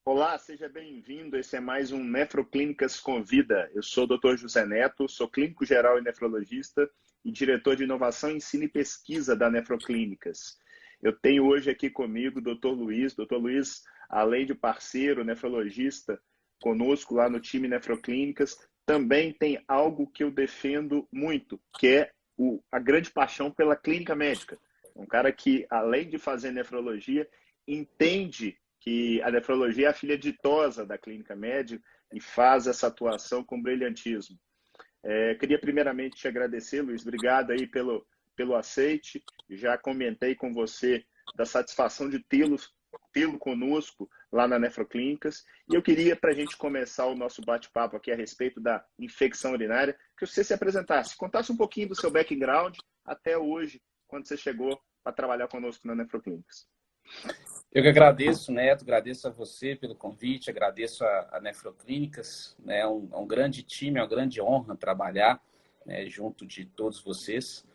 Olá, seja bem-vindo. Esse é mais um Nefroclínicas Convida. Eu sou o Dr. José Neto, sou clínico geral e nefrologista e diretor de inovação, ensino e pesquisa da Nefroclínicas. Eu tenho hoje aqui comigo o Dr. Luiz. Dr. Luiz, além de parceiro, nefrologista, conosco lá no time Nefroclínicas, também tem algo que eu defendo muito, que é a grande paixão pela clínica médica. Um cara que, além de fazer nefrologia, entende que a nefrologia é a filha ditosa da clínica médica e faz essa atuação com brilhantismo. Queria primeiramente te agradecer, Luiz, obrigado aí pelo aceite. Já comentei com você da satisfação de tê-lo conosco lá na Nefroclínicas. E eu queria, para a gente começar o nosso bate-papo aqui a respeito da infecção urinária, que você se apresentasse, contasse um pouquinho do seu background até hoje, quando você chegou para trabalhar conosco na Nefroclínicas. Eu que agradeço, Neto, agradeço a você pelo convite, agradeço a Nefroclínicas, né? É um grande time, é uma grande honra trabalhar, né, junto de todos vocês.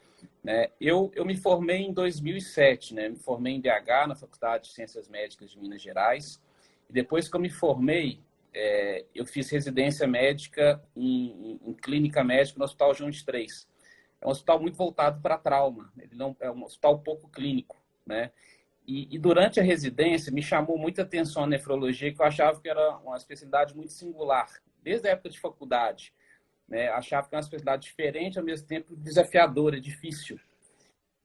Né? Eu me formei em 2007, né? Me formei em BH, na Faculdade de Ciências Médicas de Minas Gerais, e depois que eu me formei, eu fiz residência médica em clínica médica no Hospital João de Três. É um hospital muito voltado para trauma, ele não é um hospital pouco clínico, né? E durante a residência me chamou muita atenção a nefrologia, que eu achava que era uma especialidade muito singular, desde a época de faculdade, né? Achava que era uma especialidade diferente, ao mesmo tempo desafiadora, difícil.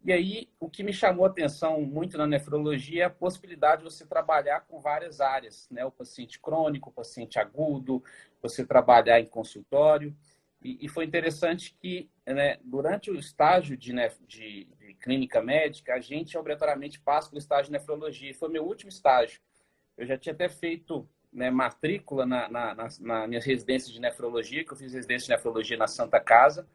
E aí, o que me chamou a atenção muito na nefrologia é a possibilidade de você trabalhar com várias áreas, né? O paciente crônico, o paciente agudo, você trabalhar em consultório. E foi interessante que, né, durante o estágio de clínica médica, a gente obrigatoriamente passa pelo estágio de nefrologia. Foi meu último estágio. Eu já tinha até feito, né, matrícula na minha residência de nefrologia, que eu fiz residência de nefrologia na Santa Casa.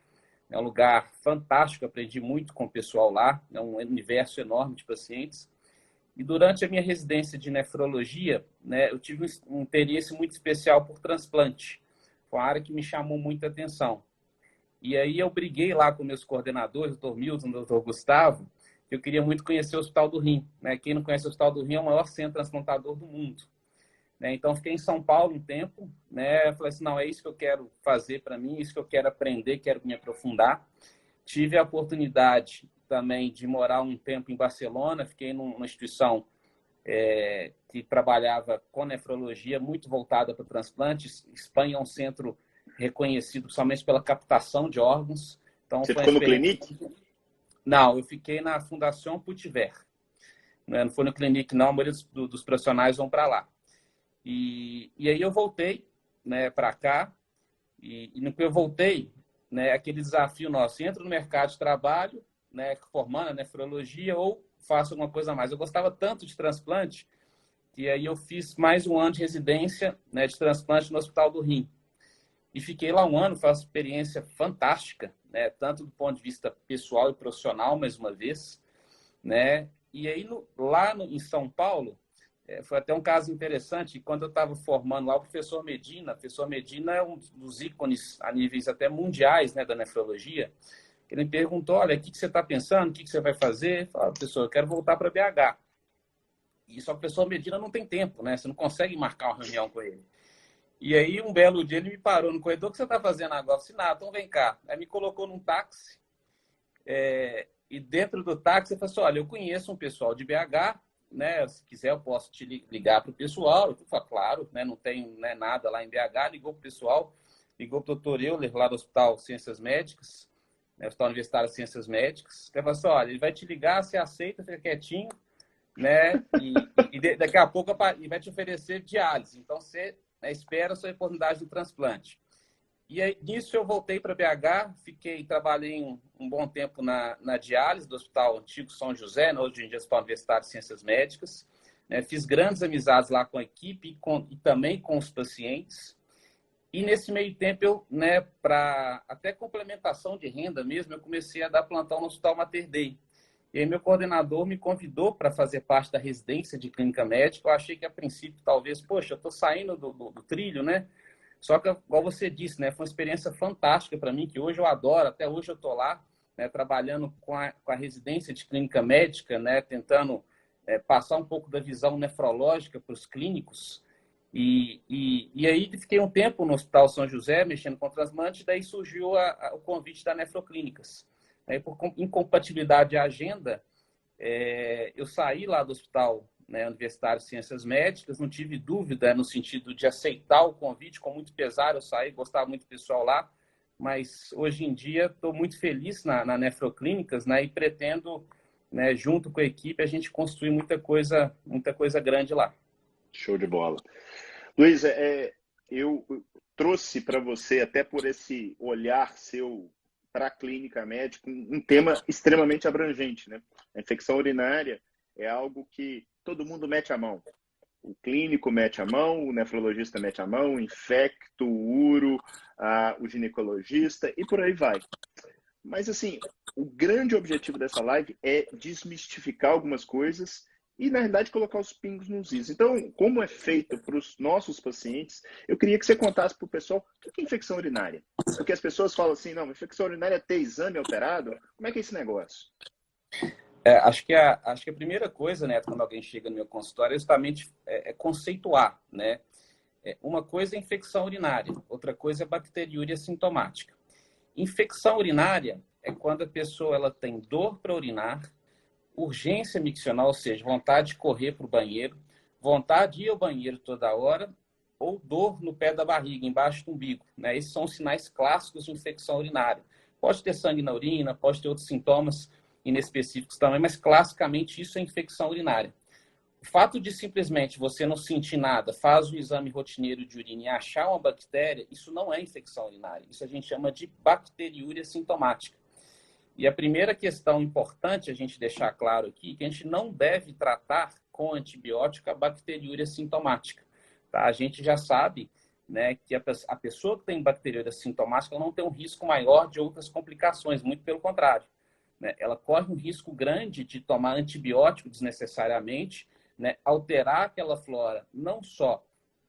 É um lugar fantástico, aprendi muito com o pessoal lá, é um universo enorme de pacientes. E durante a minha residência de nefrologia, né, eu tive um interesse muito especial por transplante. Foi uma área que me chamou muita atenção. E aí eu briguei lá com meus coordenadores, o Dr. Milton, o Dr. Gustavo, que eu queria muito conhecer o Hospital do Rim. Né? Quem não conhece o Hospital do Rim é o maior centro transplantador do mundo. Né? Então, fiquei em São Paulo um tempo. Né? Falei assim, não, é isso que eu quero fazer para mim, isso que eu quero aprender, quero me aprofundar. Tive a oportunidade também de morar um tempo em Barcelona, fiquei numa instituição que trabalhava com nefrologia, muito voltada para transplantes. Espanha é um centro reconhecido somente pela captação de órgãos. Então, Você foi uma ficou no experiência... Clinique? Não, eu fiquei na Fundação Putiver. Não foi no Clinique, não. A maioria dos profissionais vão para lá. E aí eu voltei, né, para cá. E no que eu voltei, né, aquele desafio nosso, entro no mercado de trabalho, né, formando a nefrologia ou faço alguma coisa a mais. Eu gostava tanto de transplante que aí eu fiz mais um ano de residência, né, de transplante no Hospital do Rim. E fiquei lá um ano, foi uma experiência fantástica, né, tanto do ponto de vista pessoal e profissional, mais uma vez. Né? E aí, em São Paulo, foi até um caso interessante, quando eu estava formando lá o professor Medina é um dos ícones a níveis até mundiais, né, da nefrologia. Ele me perguntou, olha, o que você está pensando, o que você vai fazer? Eu falei, professor, eu quero voltar para BH. E só que o professor Medina não tem tempo, né? Você não consegue marcar uma reunião com ele. E aí, um belo dia, ele me parou no corredor, o que você está fazendo agora? Eu falei, nada, então vem cá. Aí me colocou num táxi, e dentro do táxi, ele falou assim, olha, eu conheço um pessoal de BH, né? Se quiser, eu posso te ligar para o pessoal. Eu falei, claro, né? Não tem, né, nada lá em BH. Ligou para o pessoal, ligou para o Dr. Euler, lá do Hospital Ciências Médicas, né? Hospital Universitário de Ciências Médicas. Ele falou assim, olha, ele vai te ligar, você aceita, fica quietinho, né? E daqui a pouco ele vai te oferecer diálise. Então, você, né, espera a sua oportunidade de transplante. E aí, nisso, eu voltei para BH, trabalhei um bom tempo na diálise do Hospital Antigo São José, hoje em dia Hospital Universitário de Ciências Médicas. Né? Fiz grandes amizades lá com a equipe e também com os pacientes. E nesse meio tempo, eu, né, para até complementação de renda mesmo, eu comecei a dar plantão no Hospital Mater Dei. E aí, meu coordenador me convidou para fazer parte da residência de clínica médica. Eu achei que, a princípio, talvez, poxa, eu estou saindo do trilho, né? Só que, igual você disse, né, foi uma experiência fantástica para mim, que hoje eu adoro, até hoje eu estou lá, né, trabalhando com a residência de clínica médica, né, tentando passar um pouco da visão nefrológica para os clínicos. E aí fiquei um tempo no Hospital São José, mexendo com transplante, daí surgiu o convite da Nefroclínicas. Aí, por incompatibilidade de agenda, eu saí lá do hospital, né, Universitário de Ciências Médicas, não tive dúvida no sentido de aceitar o convite, com muito pesar eu saí, gostava muito do pessoal lá, mas hoje em dia estou muito feliz na Nefroclínicas, né, e pretendo, né, junto com a equipe, a gente construir muita coisa grande lá. Show de bola. Luiz, eu trouxe para você, até por esse olhar seu para a clínica médica, um tema extremamente abrangente, né? A infecção urinária é algo que todo mundo mete a mão. O clínico mete a mão, o nefrologista mete a mão, o infecto, o uro, o ginecologista e por aí vai. Mas, assim, o grande objetivo dessa live é desmistificar algumas coisas e, na realidade, colocar os pingos nos is. Então, como é feito para os nossos pacientes, eu queria que você contasse para o pessoal o que é infecção urinária. Porque as pessoas falam assim, não, infecção urinária é ter exame alterado? Como é que é esse negócio? Acho que a primeira coisa, né, quando alguém chega no meu consultório, é justamente conceituar, né? Uma coisa é infecção urinária, outra coisa é bacteriúria sintomática. Infecção urinária é quando a pessoa ela tem dor para urinar, urgência miccional, ou seja, vontade de correr para o banheiro, vontade de ir ao banheiro toda hora, ou dor no pé da barriga, embaixo do umbigo, né? Esses são os sinais clássicos de infecção urinária. Pode ter sangue na urina, pode ter outros sintomas inespecíficos também, mas classicamente isso é infecção urinária. O fato de simplesmente você não sentir nada, faz um exame rotineiro de urina e achar uma bactéria, isso não é infecção urinária. Isso a gente chama de bacteriúria sintomática. E a primeira questão importante a gente deixar claro aqui é que a gente não deve tratar com antibiótico a bacteriúria sintomática. Tá? A gente já sabe, né, que a pessoa que tem bacteriúria sintomática não tem um risco maior de outras complicações, muito pelo contrário. Né? Ela corre um risco grande de tomar antibiótico desnecessariamente, né, alterar aquela flora, não só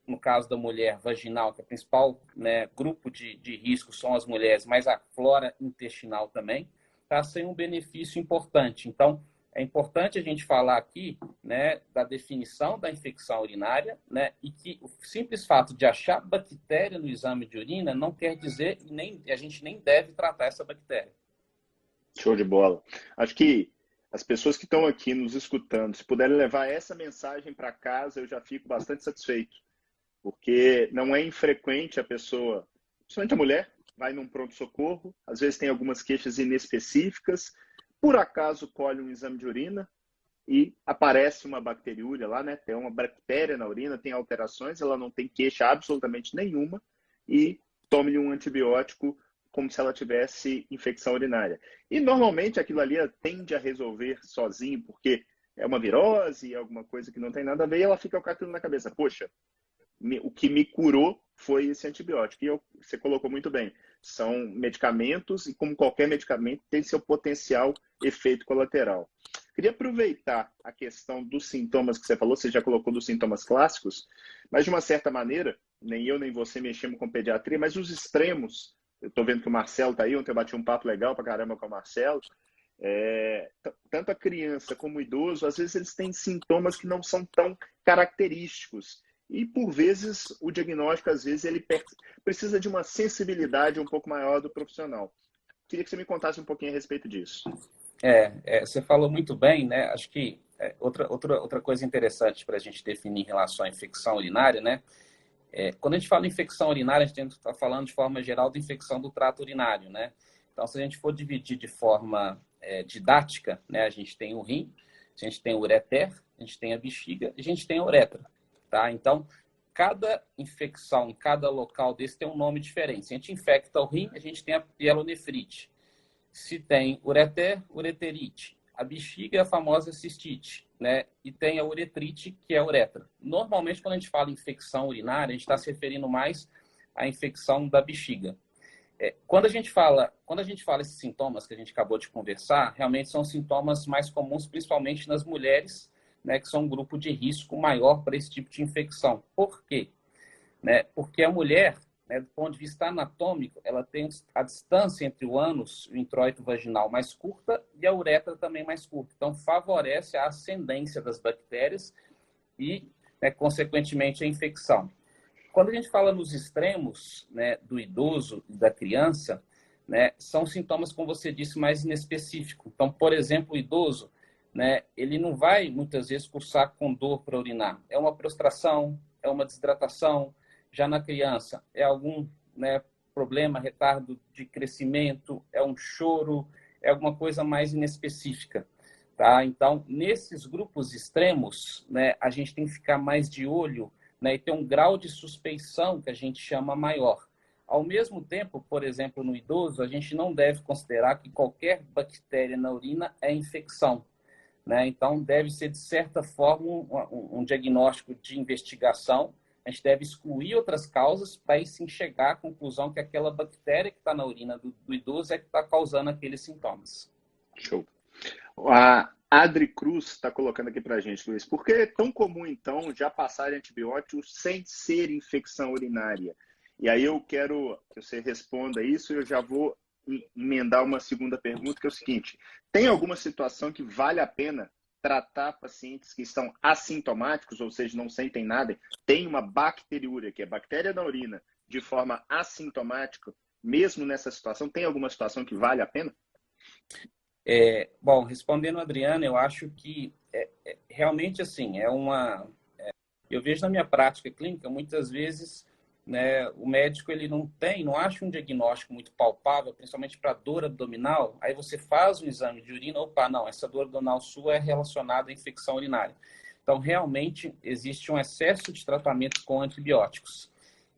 no caso da mulher vaginal, que é o principal, né, grupo de risco são as mulheres, mas a flora intestinal também, tá, sem um benefício importante. Então, é importante a gente falar aqui, né, da definição da infecção urinária, né, e que o simples fato de achar bactéria no exame de urina não quer dizer, a gente nem deve tratar essa bactéria. Show de bola. Acho que as pessoas que estão aqui nos escutando, se puderem levar essa mensagem para casa, eu já fico bastante satisfeito. Porque não é infrequente a pessoa, principalmente a mulher, vai num pronto-socorro, às vezes tem algumas queixas inespecíficas, por acaso colhe um exame de urina e aparece uma bacteriúria lá, né? Tem uma bactéria na urina, tem alterações, ela não tem queixa absolutamente nenhuma e tome-lhe um antibiótico como se ela tivesse infecção urinária. E normalmente aquilo ali tende a resolver sozinho, porque é uma virose, alguma coisa que não tem nada a ver, e ela fica com aquilo na cabeça. Poxa, o que me curou foi esse antibiótico. E você colocou muito bem. São medicamentos e, como qualquer medicamento, tem seu potencial efeito colateral. Queria aproveitar a questão dos sintomas que você falou, você já colocou dos sintomas clássicos, mas de uma certa maneira, nem eu nem você mexemos com pediatria, mas os extremos, eu estou vendo que o Marcelo está aí, ontem eu bati um papo legal pra caramba com o Marcelo, tanto a criança como o idoso, às vezes eles têm sintomas que não são tão característicos. E, por vezes, o diagnóstico, às vezes, ele precisa de uma sensibilidade um pouco maior do profissional. Queria que você me contasse um pouquinho a respeito disso. Você falou muito bem, né? Acho que outra coisa interessante para a gente definir em relação à infecção urinária, né? Quando a gente fala em infecção urinária, a gente está falando de forma geral de infecção do trato urinário, né? Então, se a gente for dividir de forma didática, né? A gente tem o rim, a gente tem o ureter, a gente tem a bexiga, a gente tem a uretra. Tá? Então, cada infecção, cada local desse tem um nome diferente. Se a gente infecta o rim, a gente tem a pielonefrite. Se tem ureter, ureterite. A bexiga é a famosa cistite, né? E tem a uretrite, que é a uretra. Normalmente, quando a gente fala infecção urinária, a gente está se referindo mais à infecção da bexiga. Quando a gente fala esses sintomas que a gente acabou de conversar, realmente são sintomas mais comuns, principalmente nas mulheres, né, que são um grupo de risco maior para esse tipo de infecção. Por quê? Né? Porque a mulher, né, do ponto de vista anatômico, ela tem a distância entre o ânus e o introito vaginal mais curta e a uretra também mais curta. Então, favorece a ascendência das bactérias e né, consequentemente a infecção. Quando a gente fala nos extremos, né, do idoso e da criança, né, são sintomas, como você disse, mais inespecíficos. Então, por exemplo, o idoso, né, ele não vai, muitas vezes, cursar com dor para urinar. É uma prostração, é uma desidratação. Já na criança, é algum, né, problema, retardo de crescimento, é um choro, é alguma coisa mais inespecífica. Tá? Então, nesses grupos extremos, né, a gente tem que ficar mais de olho, né, e ter um grau de suspeição que a gente chama maior. Ao mesmo tempo, por exemplo, no idoso, a gente não deve considerar que qualquer bactéria na urina é infecção, né? Então, deve ser, de certa forma, um diagnóstico de investigação. A gente deve excluir outras causas para aí sim chegar à conclusão que aquela bactéria que está na urina do idoso é que está causando aqueles sintomas. Show. A Adri Cruz está colocando aqui para a gente, Luiz, por que é tão comum, então, já passar antibióticos sem ser infecção urinária? E aí eu quero que você responda isso e eu já vou emendar uma segunda pergunta, que é o seguinte: tem alguma situação que vale a pena tratar pacientes que estão assintomáticos, ou seja, não sentem nada, tem uma bacteriúria, que é bactéria da urina, de forma assintomática, mesmo nessa situação, tem alguma situação que vale a pena? Bom, respondendo a Adriana, eu acho que realmente assim, eu vejo na minha prática clínica, muitas vezes, né, o médico ele não acha um diagnóstico muito palpável, principalmente para dor abdominal, aí você faz um exame de urina, opa, não, essa dor abdominal sua é relacionada à infecção urinária. Então, realmente, existe um excesso de tratamento com antibióticos.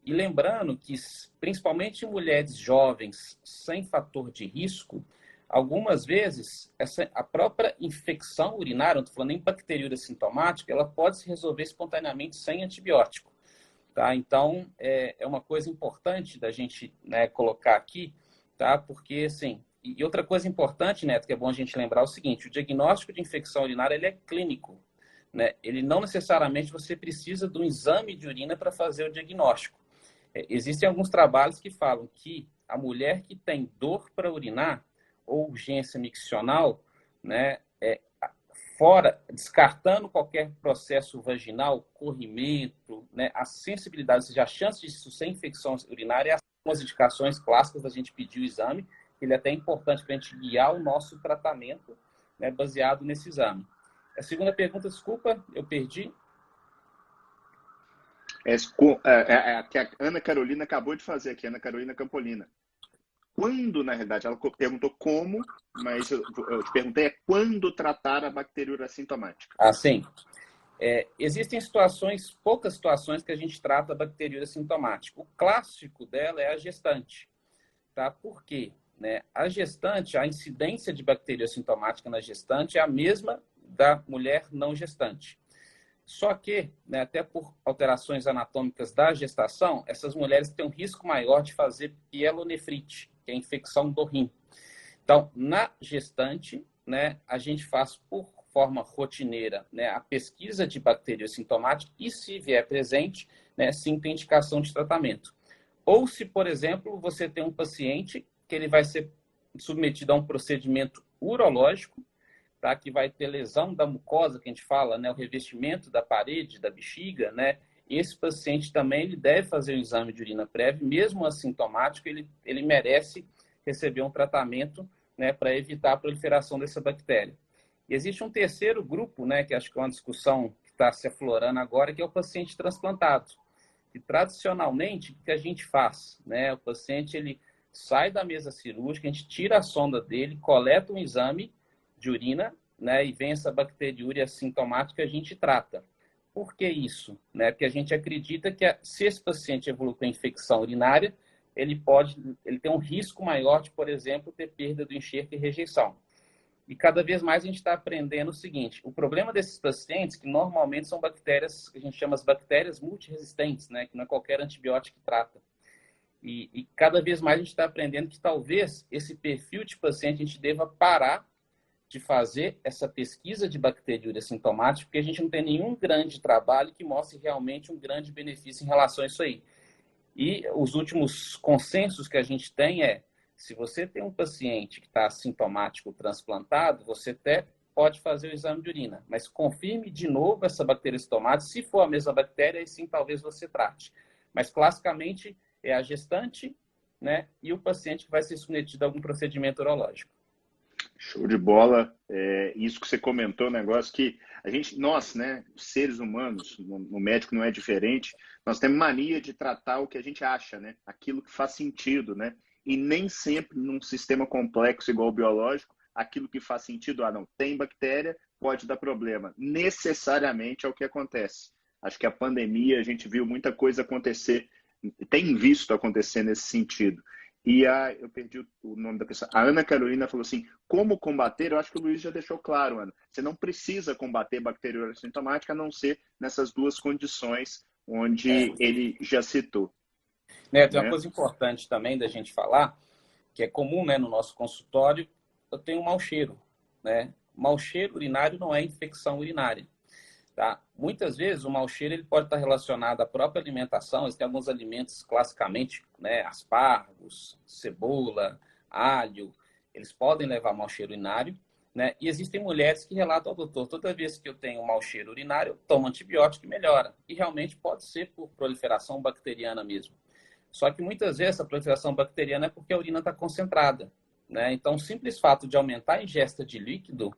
E lembrando que, principalmente em mulheres jovens, sem fator de risco, algumas vezes, a própria infecção urinária, não estou falando nem bacteriúria sintomática, ela pode se resolver espontaneamente sem antibiótico. Tá? Então, é uma coisa importante da gente, né, colocar aqui, tá? Porque, assim, e outra coisa importante, Neto, que é bom a gente lembrar é o seguinte: o diagnóstico de infecção urinária ele é clínico, né? Ele não necessariamente você precisa de um exame de urina para fazer o diagnóstico. Existem alguns trabalhos que falam que a mulher que tem dor para urinar ou urgência miccional, né, fora, descartando qualquer processo vaginal, corrimento, né, a sensibilidade, ou seja, a chance disso ser infecção urinária, são as indicações clássicas da gente pedir o exame, ele é até importante para a gente guiar o nosso tratamento, né, baseado nesse exame. A segunda pergunta, desculpa, eu perdi. Que a Ana Carolina acabou de fazer aqui, Ana Carolina Campolina. Quando, na realidade, ela perguntou como, mas eu te perguntei quando tratar a bacteriúria assintomática. Ah, sim. Existem poucas situações que a gente trata a bacteriúria sintomática. O clássico dela é a gestante. Tá? Por quê? Né? A gestante, a incidência de bacteriúria sintomática na gestante é a mesma da mulher não gestante. Só que, né, até por alterações anatômicas da gestação, essas mulheres têm um risco maior de fazer pielonefrite, que é a infecção do rim. Então, na gestante, né, a gente faz por forma rotineira, né, a pesquisa de bactéria sintomática e, se vier presente, né, sim tem indicação de tratamento. Ou se, por exemplo, você tem um paciente que ele vai ser submetido a um procedimento urológico, tá, que vai ter lesão da mucosa, que a gente fala, né, o revestimento da parede, da bexiga, né, esse paciente também ele deve fazer um exame de urina prévio, mesmo assintomático, ele merece receber um tratamento, né, para evitar a proliferação dessa bactéria. E existe um terceiro grupo, né, que acho que é uma discussão que está se aflorando agora, que é o paciente transplantado. E tradicionalmente, o que a gente faz? Né, o paciente ele sai da mesa cirúrgica, a gente tira a sonda dele, coleta um exame de urina, né, e vem essa bacteriúria sintomática, a gente trata. Por que isso? Né? Porque a gente acredita que se esse paciente evolui com infecção urinária, ele tem um risco maior de, por exemplo, ter perda do enxerto e rejeição. E cada vez mais a gente está aprendendo o seguinte: o problema desses pacientes, que normalmente são bactérias, que a gente chama as bactérias multiresistentes, né, que não é qualquer antibiótico que trata. E cada vez mais a gente está aprendendo que talvez esse perfil de paciente a gente deva parar de fazer essa pesquisa de bacteriúria sintomática, porque a gente não tem nenhum grande trabalho que mostre realmente um grande benefício em relação a isso aí. E os últimos consensos que a gente tem se você tem um paciente que está assintomático transplantado, você até pode fazer o exame de urina, mas confirme de novo essa bactéria sintomática. Se for a mesma bactéria, aí sim talvez você trate. Mas classicamente é a gestante, né, e o paciente que vai ser submetido a algum procedimento urológico. Show de bola. Isso que você comentou, um negócio que nós, né, seres humanos, no médico não é diferente, nós temos mania de tratar o que a gente acha, né, aquilo que faz sentido, né, e nem sempre num sistema complexo igual o biológico, aquilo que faz sentido, não, tem bactéria, pode dar problema. Necessariamente é o que acontece. Acho que a pandemia, a gente viu muita coisa acontecer, tem visto acontecer nesse sentido. E eu perdi o nome da pessoa. A Ana Carolina falou assim, como combater? Eu acho que o Luiz já deixou claro, Ana. Você não precisa combater bacteriose sintomática, a não ser nessas duas condições onde ele já citou. Tem uma coisa importante também da gente falar, que é comum, né, no nosso consultório, eu tenho um mau cheiro. Né? Mau cheiro urinário não é infecção urinária. Tá? Muitas vezes o mau cheiro ele pode estar relacionado à própria alimentação. Existem alguns alimentos classicamente, né, aspargos, cebola, alho, eles podem levar mau cheiro urinário, né? E existem mulheres que relatam ao doutor, toda vez que eu tenho mau cheiro urinário, eu tomo antibiótico e melhora. E realmente pode ser por proliferação bacteriana mesmo. Só que muitas vezes essa proliferação bacteriana é porque a urina está concentrada, né? Então o simples fato de aumentar a ingesta de líquido,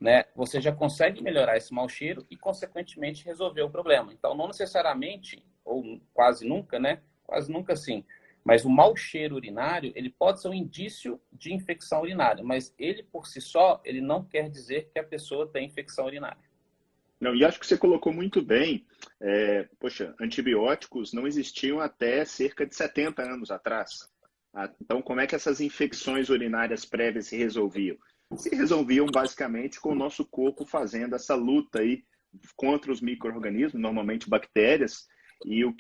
né, você já consegue melhorar esse mau cheiro e, consequentemente, resolver o problema. Então, não necessariamente, ou quase nunca, né? Quase nunca sim. Mas o mau cheiro urinário, ele pode ser um indício de infecção urinária, mas ele, por si só, ele não quer dizer que a pessoa tem infecção urinária. Não, e acho que você colocou muito bem. Poxa, antibióticos não existiam até cerca de 70 anos atrás. Então, como é que essas infecções urinárias prévias se resolviam? Se resolviam basicamente com o nosso corpo fazendo essa luta aí contra os micro-organismos, normalmente bactérias, e o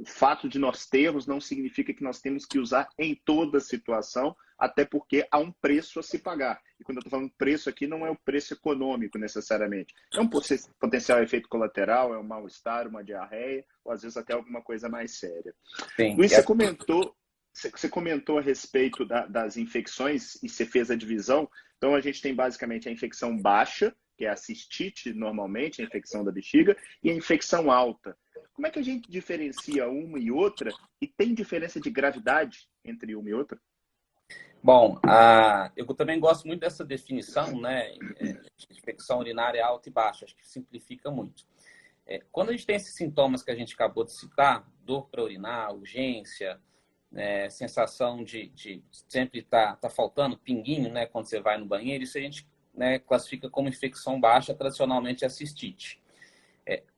fato de nós termos não significa que nós temos que usar em toda situação, até porque há um preço a se pagar. E quando eu estou falando preço aqui, não é o preço econômico necessariamente. É um potencial efeito colateral, é um mal-estar, uma diarreia, ou às vezes até alguma coisa mais séria. Sim. Luiz, você comentou a respeito das infecções e você fez a divisão. Então, a gente tem basicamente a infecção baixa, que é a cistite, normalmente, a infecção da bexiga, e a infecção alta. Como é que a gente diferencia uma e outra? E tem diferença de gravidade entre uma e outra? Bom, eu também gosto muito dessa definição, né? Infecção urinária alta e baixa, acho que simplifica muito. Quando a gente tem esses sintomas que a gente acabou de citar, dor para urinar, urgência, sensação de sempre tá faltando pinguinho, né, quando você vai no banheiro, isso a gente, né, classifica como infecção baixa, tradicionalmente a cistite.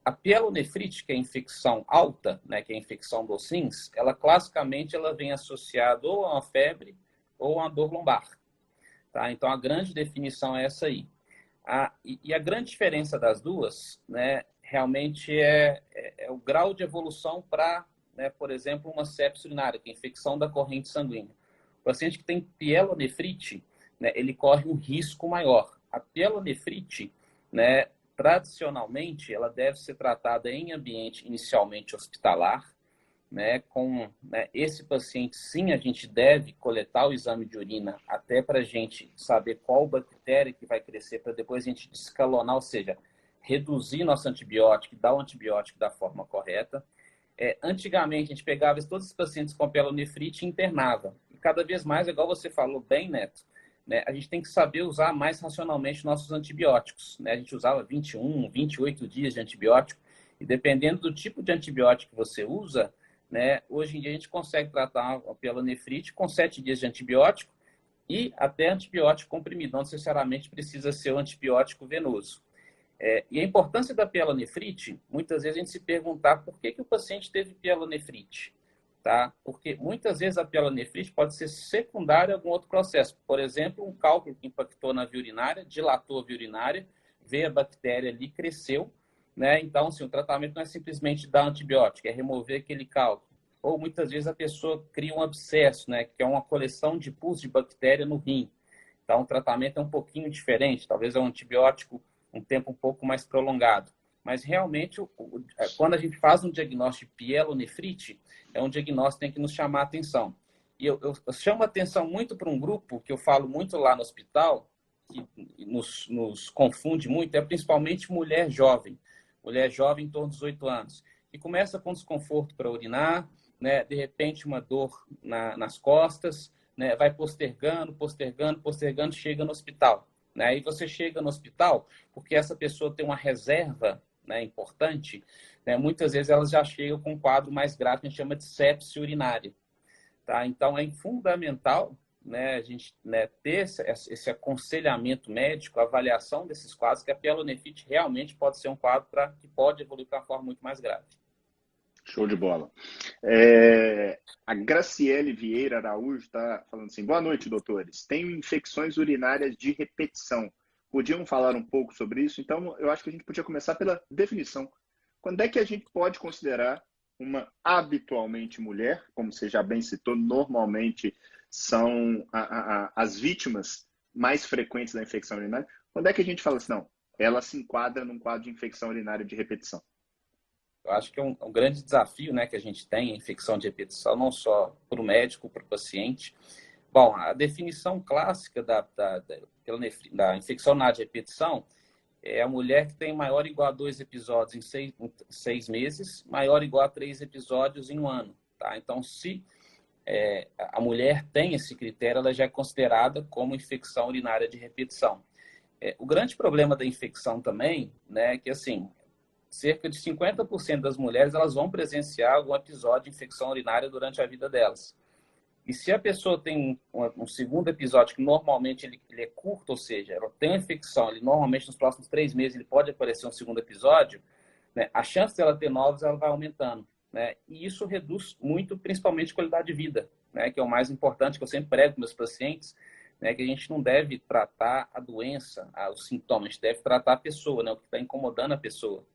A pielonefrite, que é a infecção alta, né, que é a infecção dos rins, ela classicamente ela vem associada ou a uma febre ou a uma dor lombar. Tá? Então, a grande definição é essa aí. E a grande diferença das duas, né, realmente é o grau de evolução para, né, por exemplo, uma sepse urinária, que é a infecção da corrente sanguínea. O paciente que tem pielonefrite, né, ele corre um risco maior. A pielonefrite, né, tradicionalmente, ela deve ser tratada em ambiente inicialmente hospitalar, né, esse paciente, sim, a gente deve coletar o exame de urina até para a gente saber qual bactéria que vai crescer, para depois a gente escalonar, ou seja, reduzir nosso antibiótico, dar o antibiótico da forma correta. Antigamente, a gente pegava todos os pacientes com pielonefrite e internava. E cada vez mais, igual você falou bem, Neto, né, a gente tem que saber usar mais racionalmente nossos antibióticos. Né? A gente usava 21, 28 dias de antibiótico, e dependendo do tipo de antibiótico que você usa, né, hoje em dia a gente consegue tratar a pielonefrite com 7 dias de antibiótico e até antibiótico comprimido. Não necessariamente precisa ser o antibiótico venoso. E a importância da pielonefrite, muitas vezes a gente se perguntar por que o paciente teve pielonefrite. Tá? Porque muitas vezes a pielonefrite pode ser secundária a algum outro processo. Por exemplo, um cálculo que impactou na via urinária, dilatou a via urinária, veio a bactéria ali, cresceu. Né? Então, assim, o tratamento não é simplesmente dar antibiótico, é remover aquele cálculo. Ou muitas vezes a pessoa cria um abscesso, né? Que é uma coleção de pus de bactéria no rim. Então, o tratamento é um pouquinho diferente, talvez é um antibiótico um tempo um pouco mais prolongado. Mas realmente, quando a gente faz um diagnóstico de pielonefrite, é um diagnóstico que tem que nos chamar a atenção. E eu chamo a atenção muito para um grupo que eu falo muito lá no hospital, que nos confunde muito é principalmente mulher jovem em torno dos 18 anos, que começa com desconforto para urinar, né? De repente uma dor nas costas, né? Vai postergando, chega no hospital. Né? Aí você chega no hospital porque essa pessoa tem uma reserva, né, importante, né? Muitas vezes elas já chegam com um quadro mais grave que a gente chama de sepse urinária. Tá? Então, é fundamental, né, a gente, né, ter esse aconselhamento médico, a avaliação desses quadros, que a pielonefrite realmente pode ser um quadro que pode evoluir para uma forma muito mais grave. Show de bola. A Graciele Vieira Araújo está falando assim: boa noite, doutores. Tenho infecções urinárias de repetição. Podiam falar um pouco sobre isso? Então, eu acho que a gente podia começar pela definição. Quando é que a gente pode considerar uma habitualmente mulher, como você já bem citou, normalmente são as vítimas mais frequentes da infecção urinária? Quando é que a gente fala assim, não, ela se enquadra num quadro de infecção urinária de repetição? Eu acho que é um grande desafio, né, que a gente tem, a infecção de repetição, não só para o médico, para o paciente. Bom, a definição clássica da infecção urinária de repetição é a mulher que tem maior ou igual a 2 episódios em 6 meses, maior ou igual a 3 episódios em um ano. Tá? Então, se a mulher tem esse critério, ela já é considerada como infecção urinária de repetição. O grande problema da infecção também, né, é que, assim, cerca de 50% das mulheres elas vão presenciar algum episódio de infecção urinária durante a vida delas. E se a pessoa tem um segundo episódio, que normalmente ele é curto, ou seja, ela tem uma infecção, normalmente nos próximos 3 meses ele pode aparecer um segundo episódio, né, a chance dela ter novos ela vai aumentando. Né? E isso reduz muito, principalmente, a qualidade de vida, né, que é o mais importante, que eu sempre prego para meus pacientes, né, que a gente não deve tratar a doença, os sintomas, a gente deve tratar a pessoa, né, o que está incomodando a pessoa.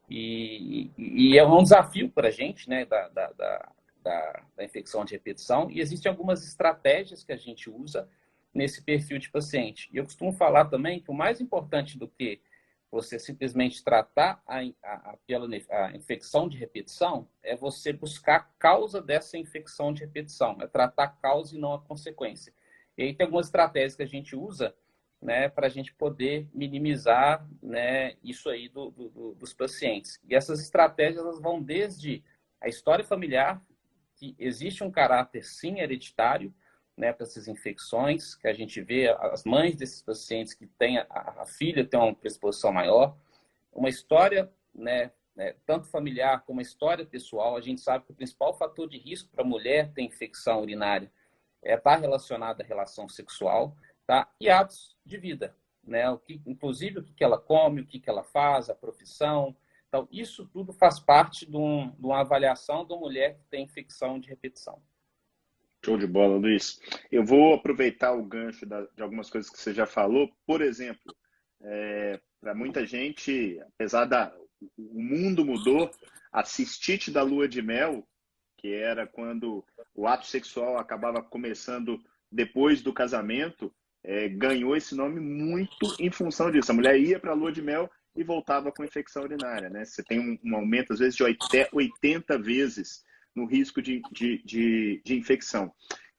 E é um desafio para a gente, né, da infecção de repetição, e existem algumas estratégias que a gente usa nesse perfil de paciente. E eu costumo falar também que o mais importante do que você simplesmente tratar a infecção de repetição é você buscar a causa dessa infecção de repetição, é tratar a causa e não a consequência. E aí tem algumas estratégias que a gente usa, né, para a gente poder minimizar, né, isso aí dos pacientes. E essas estratégias elas vão desde a história familiar, que existe um caráter, sim, hereditário, né, para essas infecções, que a gente vê as mães desses pacientes que têm, a filha tem uma predisposição maior, uma história, né, tanto familiar como uma história pessoal. A gente sabe que o principal fator de risco para a mulher ter infecção urinária está relacionado à relação sexual, tá? E hábitos de vida, né? Inclusive o que ela come, o que ela faz, a profissão. Então, isso tudo faz parte de uma avaliação de uma mulher que tem infecção de repetição. Show de bola, Luiz. Eu vou aproveitar o gancho de algumas coisas que você já falou. Por exemplo, para muita gente, apesar o mundo mudou, a cistite da lua de mel, que era quando o ato sexual acabava começando depois do casamento, ganhou esse nome muito em função disso. A mulher ia para a lua de mel e voltava com infecção urinária, né? Você tem um aumento, às vezes, de 80 vezes no risco de infecção.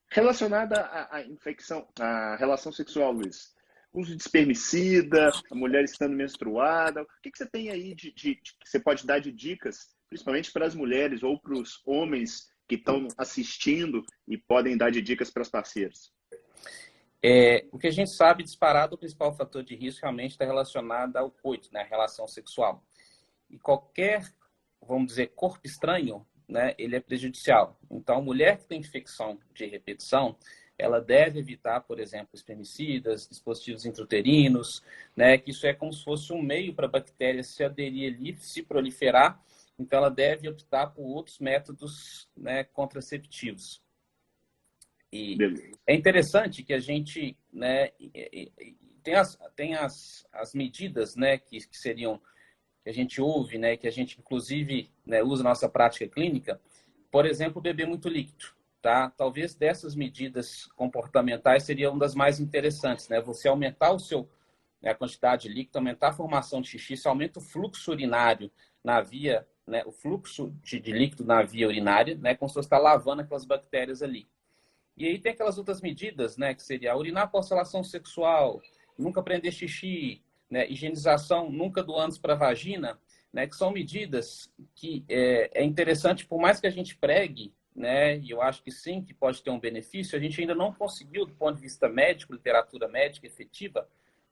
Relacionada à infecção, à relação sexual, Luiz, uso de espermicida, a mulher estando menstruada, o que você tem aí que você pode dar de dicas, principalmente para as mulheres ou para os homens que estão assistindo e podem dar de dicas para as parceiras? O que a gente sabe disparado, o principal fator de risco realmente está relacionado ao coito, né, a relação sexual. E qualquer, vamos dizer, corpo estranho, né, ele é prejudicial. Então, a mulher que tem infecção de repetição, ela deve evitar, por exemplo, espermicidas, dispositivos intrauterinos, né, que isso é como se fosse um meio para a bactéria se aderir ali, se proliferar. Então, ela deve optar por outros métodos, né, contraceptivos. E é interessante que a gente, né, tem as medidas, né, que seriam, que a gente ouve, né, que a gente inclusive, né, usa na nossa prática clínica. Por exemplo, beber muito líquido, tá? Talvez dessas medidas comportamentais seria uma das mais interessantes, né? Você aumentar a quantidade de líquido, aumentar a formação de xixi, isso aumenta o fluxo urinário na via, né, o fluxo de líquido na via urinária, né, como se você está lavando aquelas bactérias ali. E aí tem aquelas outras medidas, né, que seria urinar após relação sexual, nunca prender xixi, né? Higienização nunca do ânus para a vagina, né? Que são medidas que é interessante, por mais que a gente pregue, né? E eu acho que sim, que pode ter um benefício, a gente ainda não conseguiu, do ponto de vista médico, literatura médica efetiva,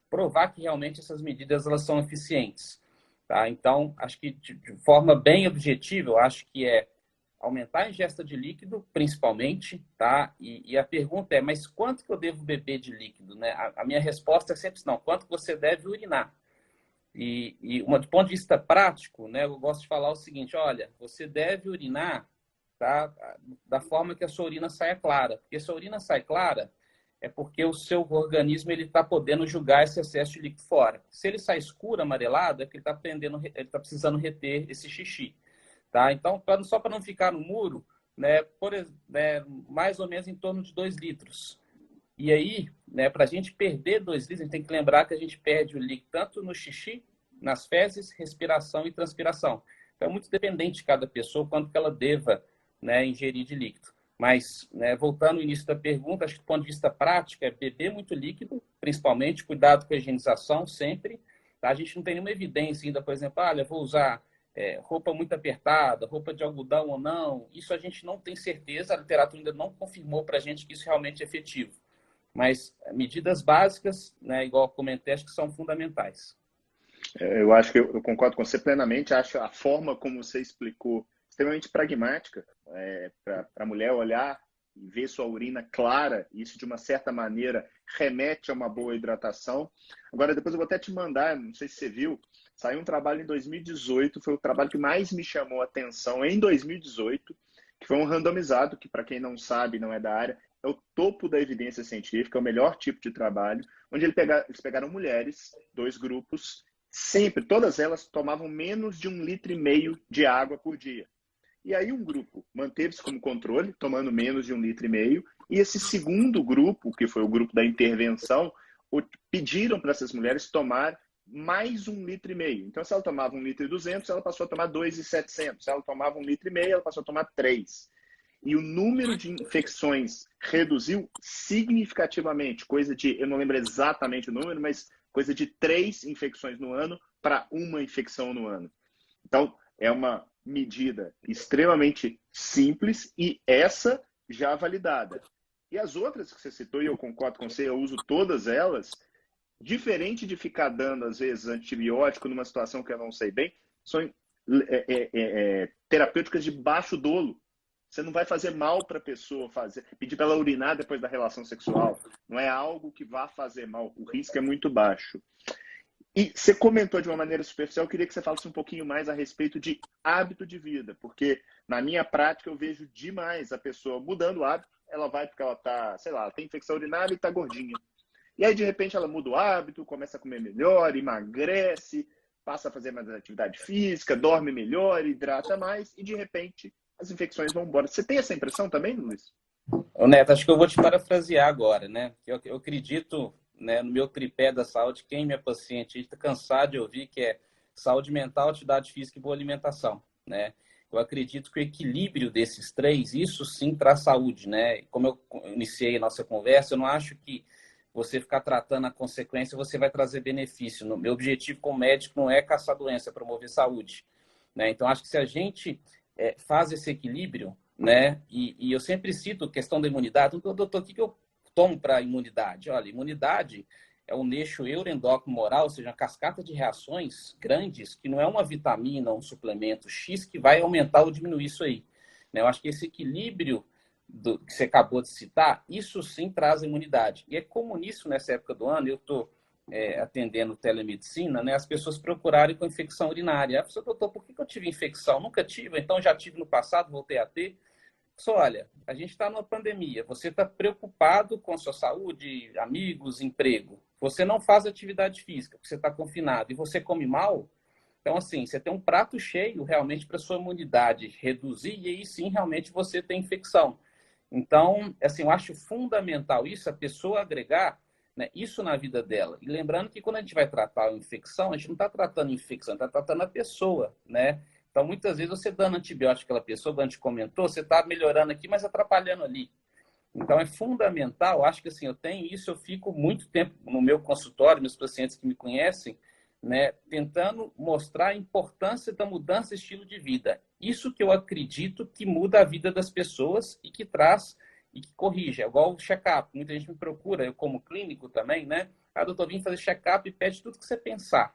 provar que realmente essas medidas elas são eficientes. Tá? Então, acho que de forma bem objetiva, eu acho que é aumentar a ingesta de líquido, principalmente, tá? E a pergunta é, mas quanto que eu devo beber de líquido, né? A minha resposta é sempre não, quanto você deve urinar. Do ponto de vista prático, né, eu gosto de falar o seguinte, olha, você deve urinar, tá, da forma que a sua urina saia clara. Porque se a urina sai clara, é porque o seu organismo ele está podendo julgar esse excesso de líquido fora. Se ele sai escuro, amarelado, é que ele está precisando reter esse xixi. Tá? Então, só para não ficar no muro, né, mais ou menos em torno de 2 litros. E aí, né, para a gente perder 2 litros, a gente tem que lembrar que a gente perde o líquido tanto no xixi, nas fezes, respiração e transpiração. Então, é muito dependente de cada pessoa quanto que ela deva, né, ingerir de líquido. Mas, né, voltando ao início da pergunta, acho que do ponto de vista prático é beber muito líquido, principalmente, cuidado com a higienização sempre. Tá? A gente não tem nenhuma evidência ainda, por exemplo, olha, vou usar roupa muito apertada, roupa de algodão ou não. Isso a gente não tem certeza, a literatura ainda não confirmou para a gente que isso realmente é efetivo. Mas medidas básicas, né, igual eu comentei, acho que são fundamentais. Eu acho que eu concordo com você plenamente. Acho a forma como você explicou extremamente pragmática para a mulher olhar e ver sua urina clara. Isso, de uma certa maneira, remete a uma boa hidratação. Agora, depois eu vou até te mandar, não sei se você viu, saiu um trabalho em 2018, foi o trabalho que mais me chamou a atenção em 2018, que foi um randomizado, que, para quem não sabe, não é da área, é o topo da evidência científica, é o melhor tipo de trabalho, onde eles pegaram mulheres, 2 grupos, sempre, todas elas tomavam menos de 1,5 litro de água por dia. E aí um grupo manteve-se como controle, tomando menos de 1,5 litro, e esse segundo grupo, que foi o grupo da intervenção, pediram para essas mulheres tomar mais 1,5 litro. Então, se ela tomava 1,2 litro, ela passou a tomar 2,700. Se ela tomava 1,5 litro, ela passou a tomar 3. E o número de infecções reduziu significativamente, coisa de, eu não lembro exatamente o número, mas coisa de 3 infecções no ano para 1 infecção no ano. Então, é uma medida extremamente simples e essa já validada. E as outras que você citou, e eu concordo com você, eu uso todas elas, diferente de ficar dando, às vezes, antibiótico numa situação que eu não sei bem, são terapêuticas de baixo dolo. Você não vai fazer mal para a pessoa pedir para ela urinar depois da relação sexual. Não é algo que vá fazer mal. O risco é muito baixo. E você comentou de uma maneira superficial, eu queria que você falasse um pouquinho mais a respeito de hábito de vida, porque na minha prática eu vejo demais a pessoa mudando o hábito, ela vai porque ela tá, sei lá, ela tem infecção urinária e tá gordinha. E aí, de repente, ela muda o hábito, começa a comer melhor, emagrece, passa a fazer mais atividade física, dorme melhor, hidrata mais, e de repente as infecções vão embora. Você tem essa impressão também, Luiz? Ô, Neto, acho que eu vou te parafrasear agora, né? Eu acredito, né, no meu tripé da saúde, quem é minha paciente está cansado de ouvir que é saúde mental, atividade física e boa alimentação, né? Eu acredito que o equilíbrio desses 3, isso sim traz saúde, né? Como eu iniciei a nossa conversa, eu não acho que você ficar tratando a consequência, você vai trazer benefício. Meu objetivo como médico não é caçar doença, é promover saúde, né? Então, acho que se a gente faz esse equilíbrio, né? E eu sempre cito a questão da imunidade. Então, doutor, o que eu tomo para imunidade? Olha, imunidade é um eixo neuroendócrino moral, ou seja, uma cascata de reações grandes, que não é uma vitamina, um suplemento X que vai aumentar ou diminuir isso aí. Né? Eu acho que esse equilíbrio que você acabou de citar, isso sim traz imunidade. E é comum nisso, nessa época do ano, eu estou atendendo telemedicina, né, as pessoas procurarem com infecção urinária. A pessoa, doutor, por que eu tive infecção? Nunca tive, então já tive no passado, voltei a ter. Só, olha, a gente está numa pandemia, você está preocupado com a sua saúde, amigos, emprego. Você não faz atividade física, porque você está confinado, e você come mal. Então, assim, você tem um prato cheio realmente para sua imunidade reduzir, e aí sim, realmente, você tem infecção. Então, assim, eu acho fundamental isso, a pessoa agregar, né, isso na vida dela. E lembrando que quando a gente vai tratar a infecção, a gente não está tratando a infecção, está tratando a pessoa, né? Então, muitas vezes, você dando antibiótico àquela pessoa, como a gente comentou, você está melhorando aqui, mas atrapalhando ali. Então, é fundamental, acho que assim, eu tenho isso, eu fico muito tempo no meu consultório, meus pacientes que me conhecem, né, tentando mostrar a importância da mudança de estilo de vida. Isso que eu acredito que muda a vida das pessoas e que traz e que corrige. É igual o check-up. Muita gente me procura, eu como clínico também, né? Ah, doutor, vim fazer check-up e pede tudo que você pensar,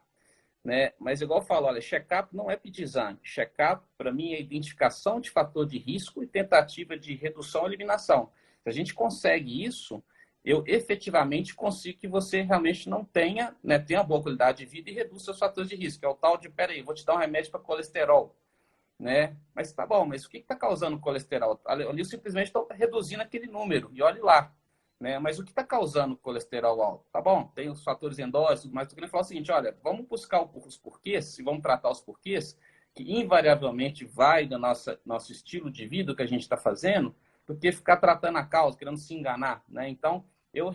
né? Mas igual eu falo, olha, check-up não é pedir exame. Check-up, para mim, é identificação de fator de risco e tentativa de redução ou eliminação. Se a gente consegue isso, eu efetivamente consigo que você realmente não tenha, né, tenha boa qualidade de vida e reduza seus fatores de risco. É o tal de, peraí, vou te dar um remédio para colesterol, né? Mas tá bom, mas o que está causando colesterol? Ali simplesmente estou reduzindo aquele número, e olhe lá. Né? Mas o que está causando colesterol alto? Tá bom, tem os fatores endógenos, mas eu queria falar o seguinte, olha, vamos buscar os porquês, e vamos tratar os porquês, que invariavelmente vai do nosso estilo de vida, que a gente está fazendo, do que ficar tratando a causa, querendo se enganar. Né? Então, eu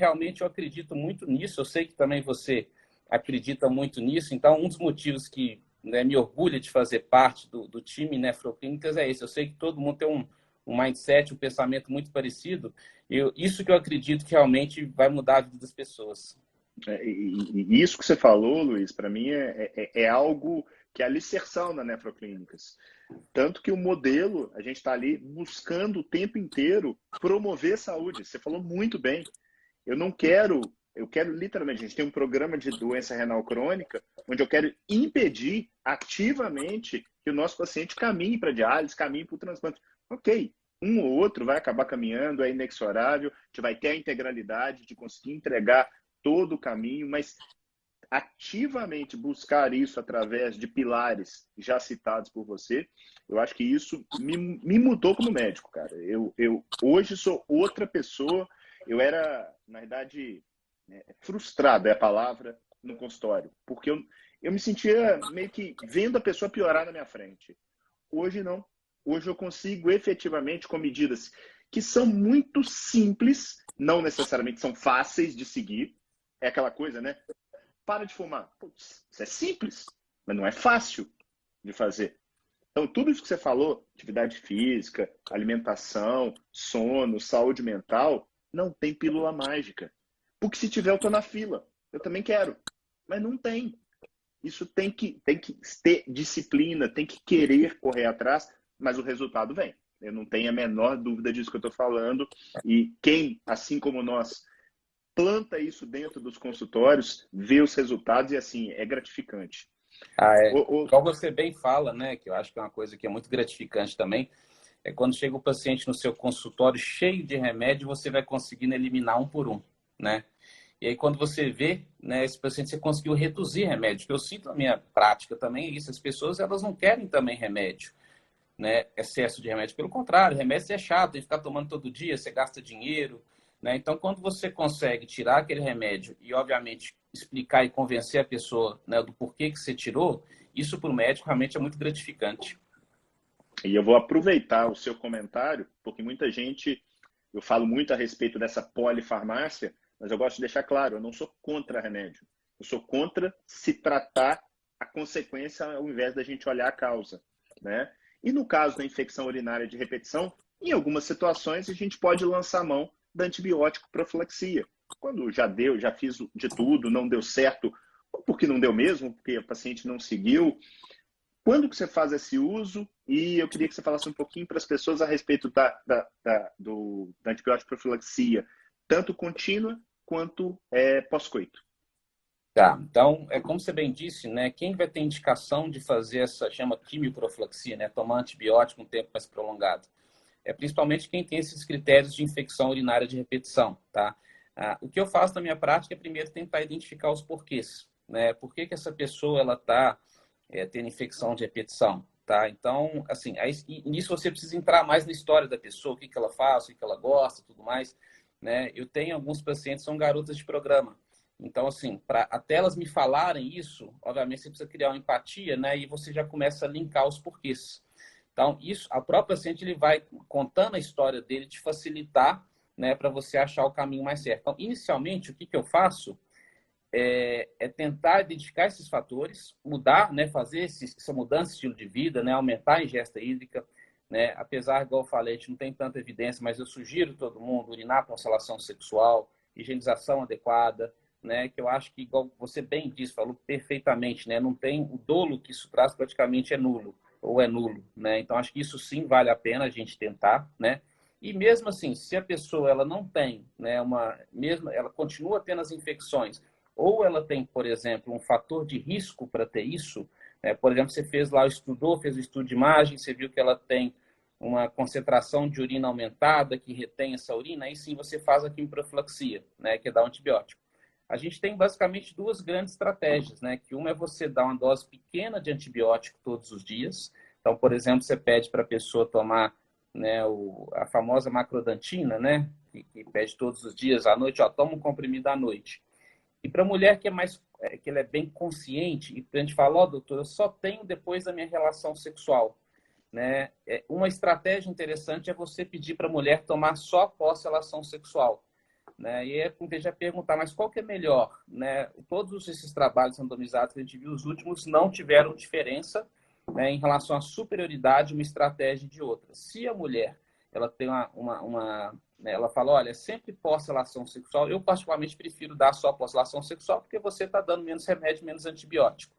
acredito muito nisso, eu sei que também você acredita muito nisso, então um dos motivos que, né, me orgulha de fazer parte do time Nefroclínicas é esse. Eu sei que todo mundo tem um mindset, um pensamento muito parecido. Isso que eu acredito que realmente vai mudar a vida das pessoas. E isso que você falou, Luiz, para mim é algo que é alicerção na Nefroclínicas. Tanto que o modelo, a gente está ali buscando o tempo inteiro promover saúde. Você falou muito bem. Eu quero literalmente, a gente tem um programa de doença renal crônica, onde eu quero impedir ativamente que o nosso paciente caminhe para a diálise, caminhe para o transplante. Ok, um ou outro vai acabar caminhando, é inexorável, a gente vai ter a integralidade de conseguir entregar todo o caminho, mas ativamente buscar isso através de pilares já citados por você, eu acho que isso me mudou como médico, cara. Eu hoje sou outra pessoa. Eu era, na verdade, frustrado é a palavra, no consultório, porque eu me sentia meio que vendo a pessoa piorar na minha frente. Hoje não. Hoje eu consigo efetivamente, com medidas que são muito simples, não necessariamente são fáceis de seguir. É aquela coisa, né? Para de fumar. Putz, isso é simples, mas não é fácil de fazer. Então, tudo isso que você falou, atividade física, alimentação, sono, saúde mental, não tem pílula mágica. Porque se tiver, eu estou na fila. Eu também quero. Mas não tem. Isso tem que ter disciplina, tem que querer correr atrás, mas o resultado vem. Eu não tenho a menor dúvida disso que eu estou falando. E quem, assim como nós, planta isso dentro dos consultórios, vê os resultados e, assim, é gratificante. Igual você bem fala, né, que eu acho que é uma coisa que é muito gratificante também, é quando chega o paciente no seu consultório cheio de remédio, você vai conseguindo eliminar um por um, né? E aí quando você vê, né, esse paciente, você conseguiu reduzir remédio, que eu sinto na minha prática também é isso, as pessoas, elas não querem também remédio, né, excesso de remédio, pelo contrário, remédio é chato, tem que ficar tomando todo dia, você gasta dinheiro, né? Então, quando você consegue tirar aquele remédio e, obviamente, explicar e convencer a pessoa, né, do porquê que você tirou, isso para o médico realmente é muito gratificante. E eu vou aproveitar o seu comentário, porque muita gente, eu falo muito a respeito dessa polifarmácia, mas eu gosto de deixar claro, eu não sou contra remédio. Eu sou contra se tratar a consequência ao invés da gente olhar a causa, né? E no caso da infecção urinária de repetição, em algumas situações a gente pode lançar mão da antibiótico profilaxia. Quando já deu, já fiz de tudo, não deu certo, ou porque não deu mesmo, porque o paciente não seguiu. Quando que você faz esse uso? E eu queria que você falasse um pouquinho para as pessoas a respeito da antibiótico profilaxia, tanto contínua quanto pós-coito. Tá, então, como você bem disse, né, quem vai ter indicação de fazer essa, chama quimioprofilaxia, né, tomar antibiótico um tempo mais prolongado? É principalmente quem tem esses critérios de infecção urinária de repetição, tá? O que eu faço na minha prática é primeiro tentar identificar os porquês, né? Por que essa pessoa, ela está tendo infecção de repetição, tá? Então, assim, nisso você precisa entrar mais na história da pessoa, o que ela faz, o que ela gosta, tudo mais, né? Eu tenho alguns pacientes que são garotas de programa. Então, assim, até elas me falarem isso, obviamente você precisa criar uma empatia, né? E você já começa a linkar os porquês. Então, isso, a própria paciente, ele vai contando a história dele, te facilitar, né, para você achar o caminho mais certo. Então, inicialmente, o que eu faço é tentar identificar esses fatores, mudar, né, fazer essa mudança de estilo de vida, né, aumentar a ingesta hídrica, né? Apesar, igual eu falei, a gente não tem tanta evidência, mas eu sugiro todo mundo urinar com relação sexual, higienização adequada, né? Que eu acho que, igual você bem disse, falou perfeitamente, né? Não tem o dolo que isso traz, praticamente é nulo, ou é nulo, né? Então, acho que isso sim vale a pena a gente tentar, né? E mesmo assim, se a pessoa ela não tem, né, mesmo ela continua tendo as infecções, ou ela tem, por exemplo, um fator de risco para ter isso, né? Por exemplo, você fez lá, estudou, fez o estudo de imagem, você viu que ela tem uma concentração de urina aumentada, que retém essa urina, aí sim você faz a quimioprofilaxia, né, que é dar um antibiótico. A gente tem basicamente duas grandes estratégias, né? Que uma é você dar uma dose pequena de antibiótico todos os dias. Então, por exemplo, você pede para a pessoa tomar, né, a famosa macrodantina, né? Que pede todos os dias à noite, ó, toma um comprimido à noite. E para a mulher que é mais, que ela é bem consciente, e a gente fala, ó, doutor, eu só tenho depois da minha relação sexual, né? Uma estratégia interessante é você pedir para a mulher tomar só após relação sexual, né? E é com que a gente vai perguntar, mas qual que é melhor, né? Todos esses trabalhos randomizados que a gente viu, os últimos não tiveram diferença, né, em relação à superioridade de uma estratégia de outra. Se a mulher ela tem né, ela fala, olha, sempre pós-relação sexual, eu particularmente prefiro dar só pós-relação sexual porque você está dando menos remédio, menos antibiótico.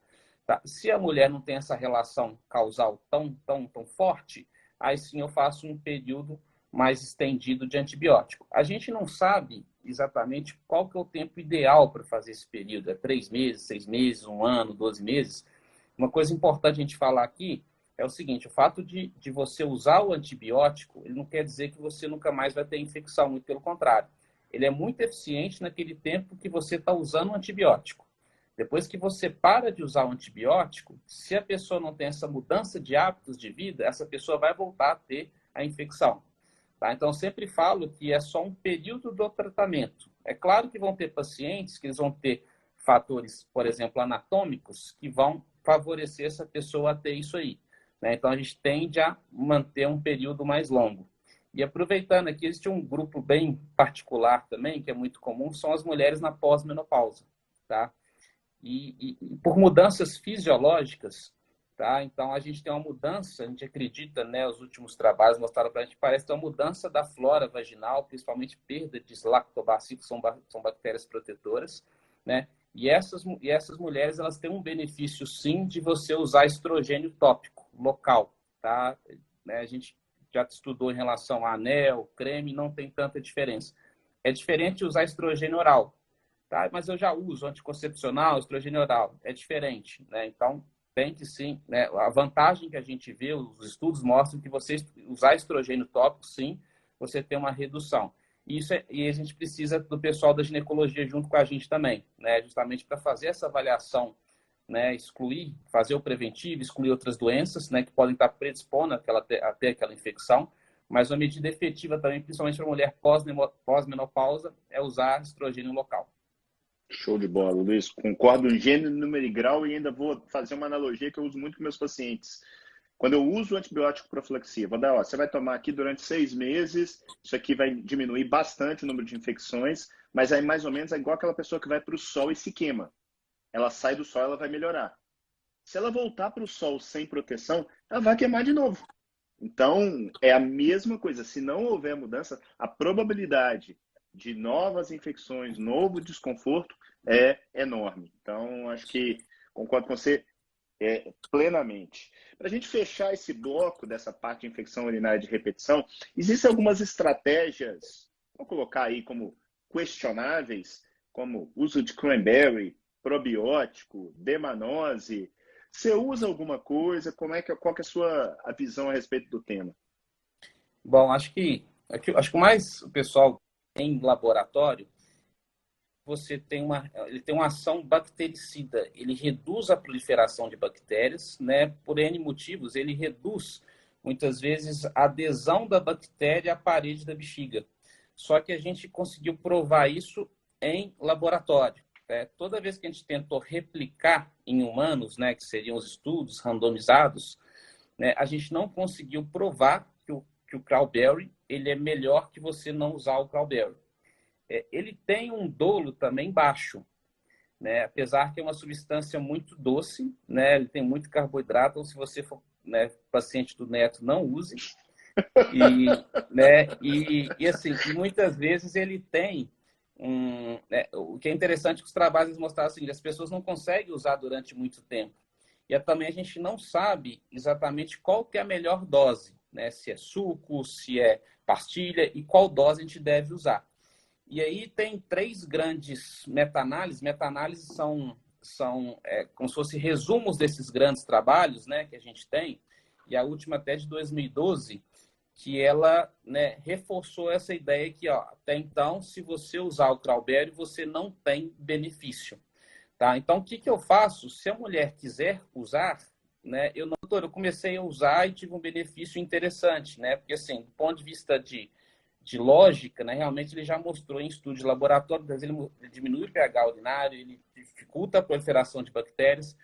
Tá? Se a mulher não tem essa relação causal tão forte, aí sim eu faço um período mais estendido de antibiótico. A gente não sabe exatamente qual que é o tempo ideal para fazer esse período. É 3 meses, 6 meses, 1 ano, 12 meses. Uma coisa importante a gente falar aqui é o seguinte, o fato de você usar o antibiótico, ele não quer dizer que você nunca mais vai ter infecção, muito pelo contrário. Ele é muito eficiente naquele tempo que você está usando o antibiótico. Depois que você para de usar o antibiótico, se a pessoa não tem essa mudança de hábitos de vida, essa pessoa vai voltar a ter a infecção. Tá? Então, eu sempre falo que é só um período do tratamento. É claro que vão ter pacientes que eles vão ter fatores, por exemplo, anatômicos, que vão favorecer essa pessoa a ter isso aí, né? Então, a gente tende a manter um período mais longo. E aproveitando aqui, existe um grupo bem particular também, que é muito comum, são as mulheres na pós-menopausa, tá? E por mudanças fisiológicas, tá? Então, a gente tem uma mudança, a gente acredita, né? Os últimos trabalhos mostraram para a gente, parece ter uma mudança da flora vaginal, principalmente perda de lactobacilos, são bactérias protetoras, né? E essas mulheres, elas têm um benefício, sim, de você usar estrogênio tópico, local, tá? Né? A gente já estudou em relação a anel, creme, não tem tanta diferença. É diferente usar estrogênio oral, tá? Mas eu já uso anticoncepcional, estrogênio oral, é diferente, né? Então, tem que sim, né? A vantagem que a gente vê, os estudos mostram que você usar estrogênio tópico, sim, você tem uma redução. E a gente precisa do pessoal da ginecologia junto com a gente também, né? Justamente para fazer essa avaliação, né? Excluir, fazer o preventivo, excluir outras doenças, né? Que podem estar predispondo a ter aquela infecção. Mas uma medida efetiva também, principalmente para mulher pós-menopausa, é usar estrogênio local. Show de bola, Luiz. Concordo em gênero, número e grau e ainda vou fazer uma analogia que eu uso muito com meus pacientes. Quando eu uso o antibiótico profilaxia, vou dar, ó, você vai tomar aqui durante 6 meses, isso aqui vai diminuir bastante o número de infecções, mas aí mais ou menos é igual aquela pessoa que vai para o sol e se queima. Ela sai do sol, ela vai melhorar. Se ela voltar para o sol sem proteção, ela vai queimar de novo. Então, é a mesma coisa. Se não houver mudança, a probabilidade de novas infecções, novo desconforto é enorme. Então, acho que concordo com você plenamente. Para a gente fechar esse bloco dessa parte de infecção urinária de repetição, existem algumas estratégias, vou colocar aí como questionáveis, como uso de cranberry, probiótico, demanose. Você usa alguma coisa? Qual que é a visão a respeito do tema? Bom, acho que o mais o pessoal em laboratório, ele tem uma ação bactericida, ele reduz a proliferação de bactérias, né? Por N motivos, ele reduz muitas vezes a adesão da bactéria à parede da bexiga. Só que a gente conseguiu provar isso em laboratório. Né? Toda vez que a gente tentou replicar em humanos, né, que seriam os estudos randomizados, né, a gente não conseguiu provar que o cranberry ele é melhor que você não usar o cranberry. Ele tem um dolo também baixo, né? Apesar que é uma substância muito doce, né? Ele tem muito carboidrato, então se você for né, paciente do Neto não use. E, né, assim, e muitas vezes ele tem o que é interessante que os trabalhos mostraram assim, as pessoas não conseguem usar durante muito tempo. E também a gente não sabe exatamente qual que é a melhor dose, né? Se é suco, se é pastilha e qual dose a gente deve usar. E aí tem 3 grandes meta-análises. Meta-análises são como se fossem resumos desses grandes trabalhos, né, que a gente tem. E a última até de 2012, que ela, né, reforçou essa ideia que, ó, até então, se você usar o Crawberry, você não tem benefício. Tá? Então, o que eu faço? Se a mulher quiser usar, né, eu comecei a usar e tive um benefício interessante, né? Porque, assim, do ponto de vista de lógica, né, realmente ele já mostrou em estudos de laboratório, ele diminui o pH urinário, ele dificulta a proliferação de bactérias,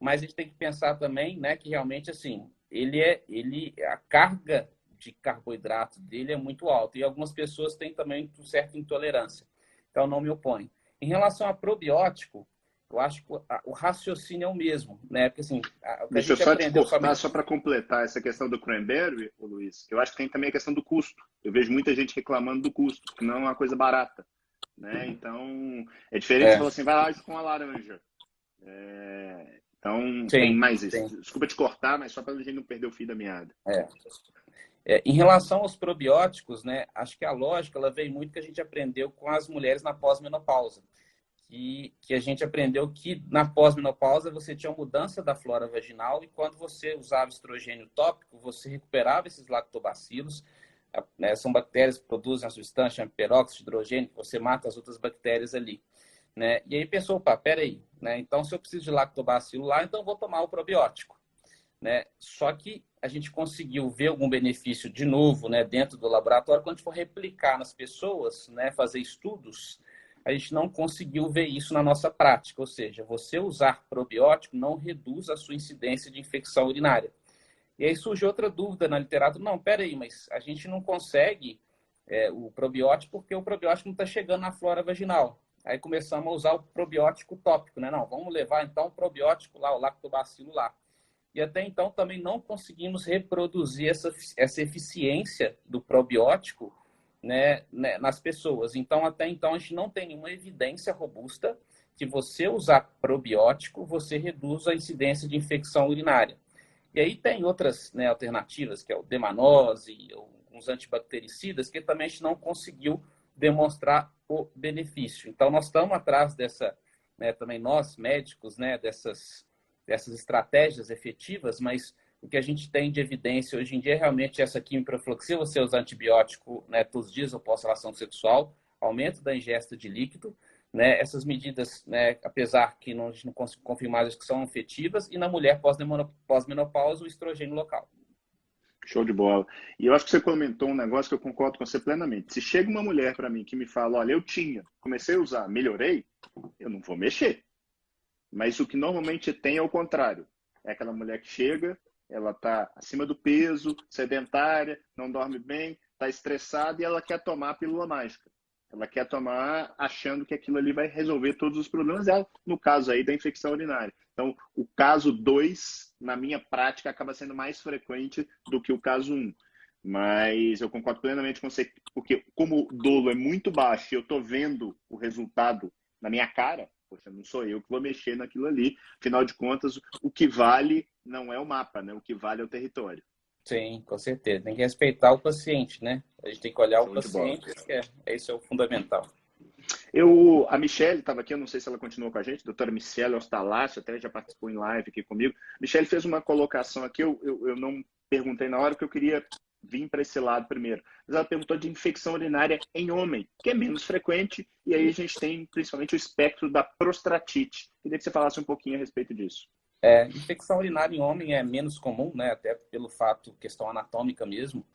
mas a gente tem que pensar também, né, que realmente, assim, a carga de carboidrato dele é muito alta e algumas pessoas têm também certa intolerância. Então, não me oponho. Em relação a probiótico, eu acho que o raciocínio é o mesmo, né? Porque, assim, o que Deixa a eu gente só te aprendeu cortar, somente... só para completar essa questão do cranberry, Luiz. Eu acho que tem também a questão do custo. Eu vejo muita gente reclamando do custo, que não é uma coisa barata, né? Então, é diferente de falar assim, vai lá com a laranja. Então, tem Sim, mais isso. sim. Desculpa te cortar, mas só para a gente não perder o fio da meada. Em relação aos probióticos, né, acho que a lógica ela veio muito que a gente aprendeu com as mulheres na pós-menopausa. Que a gente aprendeu que na pós-menopausa você tinha uma mudança da flora vaginal e quando você usava estrogênio tópico, você recuperava esses lactobacilos, né, são bactérias que produzem a substância peróxido de hidrogênio, que você mata as outras bactérias ali. Né? E aí pensou, opa, peraí, né? Então se eu preciso de lactobacilo lá, então eu vou tomar o probiótico. Né? Só que a gente conseguiu ver algum benefício de novo, né, dentro do laboratório. Quando a gente for replicar nas pessoas, né, fazer estudos, a gente não conseguiu ver isso na nossa prática. Ou seja, você usar probiótico não reduz a sua incidência de infecção urinária. E aí surgiu outra dúvida na literatura. Não, peraí, mas a gente não consegue o probiótico porque o probiótico não está chegando na flora vaginal. Aí começamos a usar o probiótico tópico, né? Não, vamos levar então o probiótico lá, o lactobacilo lá. E até então também não conseguimos reproduzir essa eficiência do probiótico, né, nas pessoas. Então, até então, a gente não tem nenhuma evidência robusta que você usar probiótico, você reduz a incidência de infecção urinária. E aí tem outras, né, alternativas, que é o demanose, alguns antibactericidas, que também a gente não conseguiu demonstrar o benefício. Então, nós estamos atrás dessa, né, também nós, médicos, né, dessas estratégias efetivas, mas o que a gente tem de evidência hoje em dia é realmente essa quimiprofilaxia, você usa antibiótico, né, todos os dias após relação sexual, aumento da ingesta de líquido, né, essas medidas, né, apesar que a gente não consegue confirmar que são efetivas, e na mulher pós-menopausa, o estrogênio local. Show de bola. E eu acho que você comentou um negócio que eu concordo com você plenamente. Se chega uma mulher para mim que me fala, olha, eu tinha, comecei a usar, melhorei, eu não vou mexer. Mas o que normalmente tem é o contrário. É aquela mulher que chega, ela está acima do peso, sedentária, não dorme bem, está estressada e ela quer tomar a pílula mágica. Ela quer tomar achando que aquilo ali vai resolver todos os problemas dela, no caso aí da infecção urinária. Então, o caso 2, na minha prática, acaba sendo mais frequente do que o caso 1. Mas eu concordo plenamente com você, porque como o dolo é muito baixo e eu estou vendo o resultado na minha cara, poxa, não sou eu que vou mexer naquilo ali. Afinal de contas, o que vale não é o mapa, né? O que vale é o território. Sim, com certeza. Tem que respeitar o paciente, né? A gente tem que olhar o Show de bola. paciente, isso é o fundamental. A Michelle estava aqui, eu não sei se ela continuou com a gente, a doutora Michelle Ostalácio, até já participou em live aqui comigo. Michelle fez uma colocação aqui, eu não perguntei na hora, porque eu queria vir para esse lado primeiro. Mas ela perguntou de infecção urinária em homem, que é menos frequente, e aí a gente tem principalmente o espectro da prostatite. Queria que você falasse um pouquinho a respeito disso. Infecção urinária em homem é menos comum, né? Até pelo fato, questão anatômica mesmo,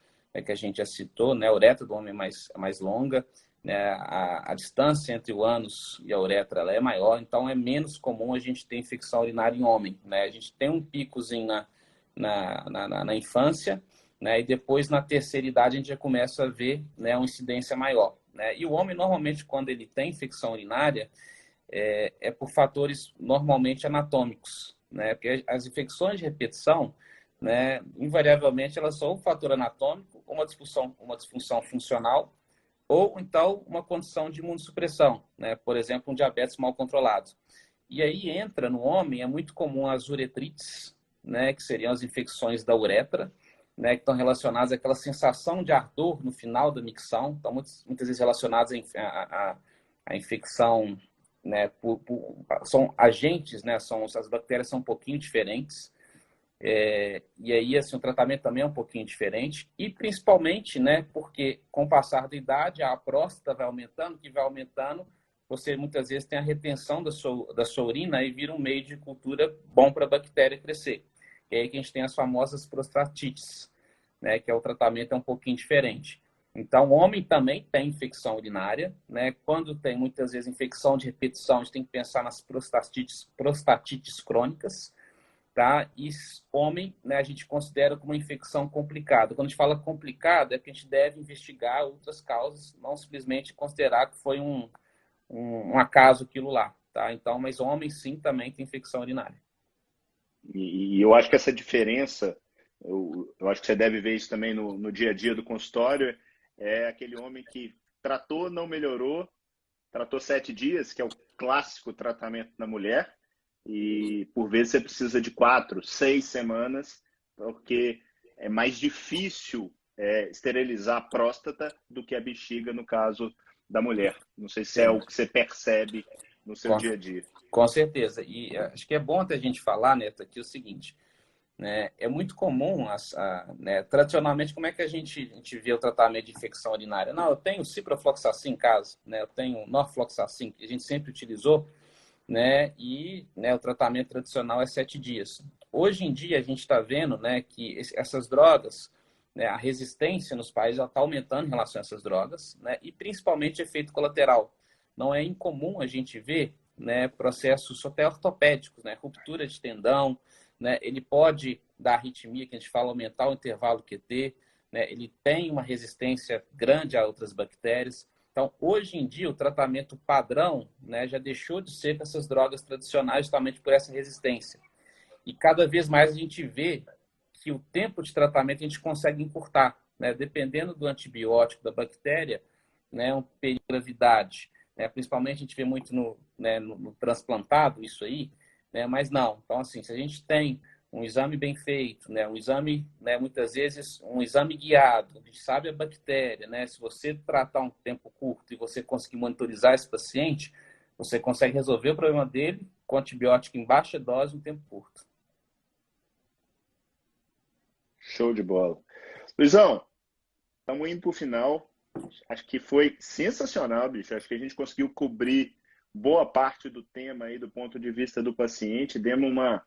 que a gente já citou, né? A uretra do homem é mais longa, né? A distância entre o ânus e a uretra ela é maior, então é menos comum a gente ter infecção urinária em homem, né? A gente tem um picozinho na infância, né? E depois, na terceira idade, a gente já começa a ver, né, uma incidência maior, né? E o homem, normalmente, quando ele tem infecção urinária, por fatores normalmente anatômicos, né? Porque as infecções de repetição, né, invariavelmente elas são um fator anatômico, uma disfunção funcional, ou então uma condição de imunossupressão, né, por exemplo, um diabetes mal controlado. E aí entra no homem, é muito comum as uretrites, né, que seriam as infecções da uretra, né, que estão relacionadas àquela sensação de ardor no final da micção, estão muitas vezes relacionadas à infecção, né, são agentes, né, as bactérias são um pouquinho diferentes, e aí assim, o tratamento também é um pouquinho diferente, e principalmente, né, porque com o passar da idade, a próstata vai aumentando, você muitas vezes tem a retenção da sua urina e vira um meio de cultura bom para a bactéria crescer. E aí que a gente tem as famosas prostatites, né, que o tratamento é um pouquinho diferente. Então, o homem também tem infecção urinária, né? Quando tem muitas vezes infecção de repetição, a gente tem que pensar nas prostatites crônicas, tá? E homem, né, a gente considera como uma infecção complicada. Quando a gente fala complicada, é que a gente deve investigar outras causas, não simplesmente considerar que foi um acaso aquilo lá, tá? Então, mas homem sim também tem infecção urinária. E eu acho que essa diferença, eu acho que você deve ver isso também no dia a dia do consultório, é aquele homem que tratou, não melhorou, tratou 7 dias, que é o clássico tratamento na mulher, e por vezes você precisa de 4, 6 semanas, porque é mais difícil esterilizar a próstata do que a bexiga no caso da mulher. Não sei se é o que você percebe no seu dia a dia. Com certeza. E acho que é bom até a gente falar, Neto, aqui o seguinte, né? É muito comum, né, tradicionalmente, como é que a gente vê o tratamento de infecção urinária? Não, eu tenho ciprofloxacin em casa, né? Eu tenho norfloxacin, que a gente sempre utilizou, né? E, né, o tratamento tradicional é 7 dias. Hoje em dia, a gente está vendo, né, que essas drogas, né, a resistência nos países está aumentando em relação a essas drogas, né? E principalmente efeito colateral. Não é incomum a gente ver, né, processos até ortopédicos, né? Ruptura de tendão, né? Ele pode dar arritmia, que a gente fala, aumentar o intervalo QT, né? Ele tem uma resistência grande a outras bactérias. Então, hoje em dia, o tratamento padrão, né, já deixou de ser com essas drogas tradicionais justamente por essa resistência. E cada vez mais a gente vê que o tempo de tratamento a gente consegue encurtar, né? Dependendo do antibiótico, da bactéria, né, um período de gravidade, né? Principalmente a gente vê muito no transplantado isso aí, né? Mas não. Então, assim, se a gente tem um exame bem feito, né? Um exame, né, muitas vezes, um exame guiado, a gente sabe a bactéria, né? Se você tratar um tempo curto e você conseguir monitorizar esse paciente, você consegue resolver o problema dele com antibiótico em baixa dose em um tempo curto. Show de bola. Luizão, estamos indo para o final. Acho que foi sensacional, bicho. Acho que a gente conseguiu cobrir boa parte do tema aí do ponto de vista do paciente. Demos uma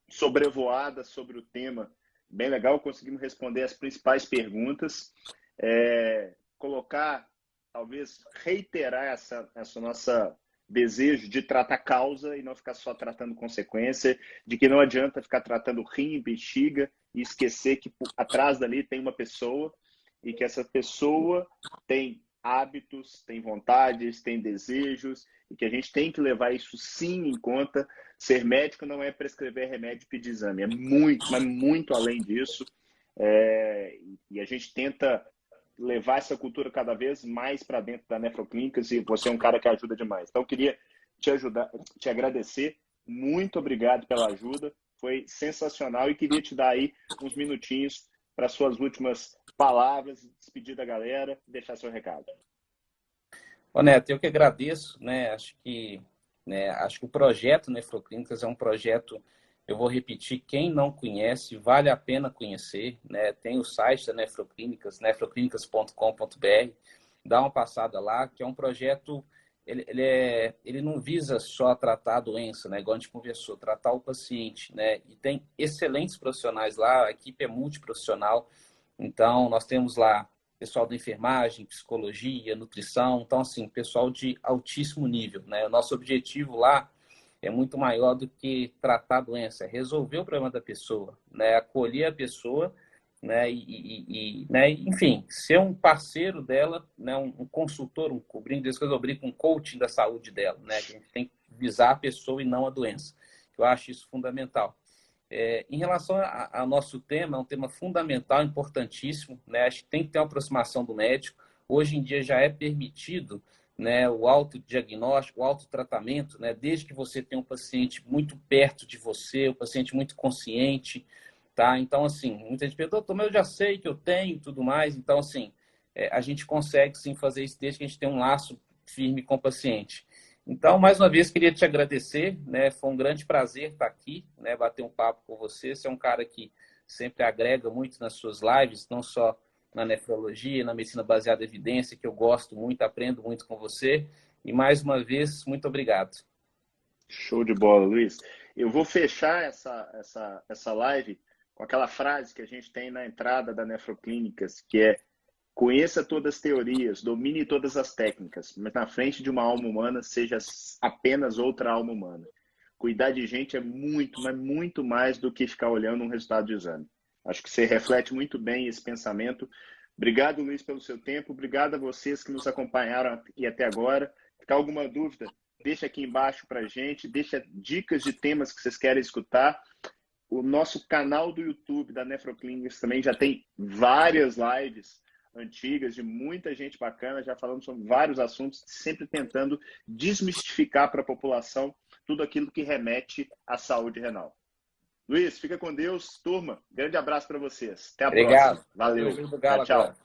sobrevoada sobre o tema bem legal. Conseguimos responder as principais perguntas. Colocar, talvez, reiterar essa nossa desejo de tratar causa e não ficar só tratando consequência, de que não adianta ficar tratando rim e bexiga e esquecer que atrás dali tem uma pessoa e que essa pessoa tem hábitos, tem vontades, tem desejos e que a gente tem que levar isso sim em conta. Ser médico não é prescrever remédio e pedir exame, é muito, mas muito além disso. E a gente tenta levar essa cultura cada vez mais para dentro da Nefroclínicas e você é um cara que ajuda demais. Então, eu queria te agradecer. Muito obrigado pela ajuda. Foi sensacional e queria te dar aí uns minutinhos para suas últimas palavras, despedir da galera, deixar seu recado. Ô, Neto, eu que agradeço, né? Acho que o projeto Nefroclínicas é um projeto, eu vou repetir, quem não conhece, vale a pena conhecer, né? Tem o site da Nefroclínicas, nefroclínicas.com.br, dá uma passada lá, que é um projeto, ele não visa só tratar a doença, né? Igual a gente conversou, tratar o paciente, né? E tem excelentes profissionais lá, a equipe é multiprofissional, então nós temos lá pessoal da enfermagem, psicologia, nutrição, então assim, pessoal de altíssimo nível, né? O nosso objetivo lá é muito maior do que tratar a doença, é resolver o problema da pessoa, né? Acolher a pessoa, né? Né? Enfim, ser um parceiro dela, né? Um consultor, eu brinco, um coaching da saúde dela, né? Que a gente tem que visar a pessoa e não a doença. Eu acho isso fundamental. Em relação ao nosso tema, é um tema fundamental, importantíssimo, né? Acho que tem que ter uma aproximação do médico. Hoje em dia já é permitido, né, o autodiagnóstico, o autotratamento, né, desde que você tenha um paciente muito perto de você, um paciente muito consciente, tá? Então, assim, muita gente pergunta, doutor, mas eu já sei que eu tenho e tudo mais. Então, assim, a gente consegue, sim, fazer isso desde que a gente tenha um laço firme com o paciente. Então, mais uma vez, queria te agradecer, né? Foi um grande prazer estar aqui, né? Bater um papo com você. Você é um cara que sempre agrega muito nas suas lives, não só na nefrologia, na medicina baseada em evidência, que eu gosto muito, aprendo muito com você. E mais uma vez, muito obrigado. Show de bola, Luiz. Eu vou fechar essa live com aquela frase que a gente tem na entrada da Nefroclínicas, que é: conheça todas as teorias, domine todas as técnicas, mas na frente de uma alma humana seja apenas outra alma humana. Cuidar de gente é muito, mas muito mais do que ficar olhando um resultado de exame. Acho que você reflete muito bem esse pensamento. Obrigado, Luiz, pelo seu tempo. Obrigado a vocês que nos acompanharam e até agora. Ficar alguma dúvida, deixa aqui embaixo para a gente, deixa dicas de temas que vocês querem escutar. O nosso canal do YouTube da Nefroclínicas também já tem várias lives antigas de muita gente bacana, já falando sobre vários assuntos, sempre tentando desmistificar para a população tudo aquilo que remete à saúde renal. Luiz, fica com Deus. Turma, grande abraço para vocês. Até a Obrigado. próxima. Valeu. Do Tchau, Galo tchau. agora.